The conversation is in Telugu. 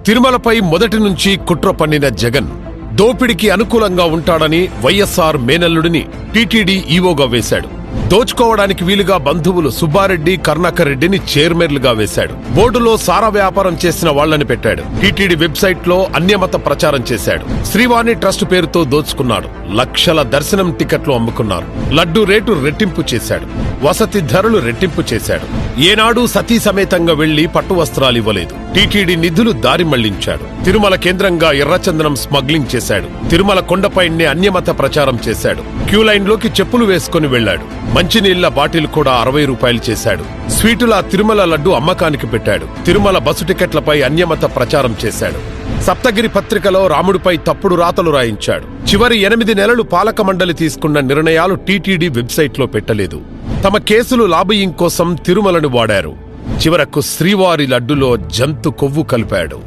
తిరుమలపై మొదటి నుంచి కుట్ర పన్నిన జగన్ దోపిడికి అనుకూలంగా ఉంటాడని వైఎస్ఆర్ మేనల్లుడిని టీటీడీ ఈవోగా వేశాడు. దోచుకోవడానికి వీలుగా బంధువులు సుబ్బారెడ్డి, కరుణాకర్ రెడ్డిని చైర్మన్లుగా వేశాడు. బోర్డులో సారా వ్యాపారం చేసిన వాళ్లని పెట్టాడు. టీటీడీ వెబ్సైట్ లో అన్యమత ప్రచారం చేశాడు. శ్రీవాణి ట్రస్ట్ పేరుతో దోచుకున్నాడు. లక్షల దర్శనం టికెట్లు అమ్ముకున్నారు. లడ్డూ రేటు రెట్టింపు చేశాడు. వసతి ధరలు రెట్టింపు చేశాడు. ఏనాడు సతీ సమేతంగా వెళ్లి పట్టు వస్త్రాలు ఇవ్వలేదు. టీటీడీ నిధులు దారి మళ్లించాడు. తిరుమల కేంద్రంగా ఎర్రచందనం స్మగ్లింగ్ చేశాడు. తిరుమల కొండపైనే అన్యమత ప్రచారం చేశాడు. క్యూలైన్ లోకి చెప్పులు వేసుకుని వెళ్లాడు. మంచినీళ్ల బాటిల్ కూడా 60 రూపాయలు చేశాడు. స్వీటుల తిరుమల లడ్డు అమ్మకానికి పెట్టాడు. తిరుమల బస్సు టికెట్లపై అన్యమత ప్రచారం చేశాడు. సప్తగిరి పత్రికలో రాముడిపై తప్పుడు రాతలు రాయించాడు. చివరి 8 నెలలు పాలక మండలి తీసుకున్న నిర్ణయాలు టీటీడీ వెబ్సైట్లో పెట్టలేదు. తమ కేసులు లాబియింగ్ కోసం తిరుమలను వాడారు. చివరకు శ్రీవారి లడ్డులో జంతు కొవ్వు కలిపాడు.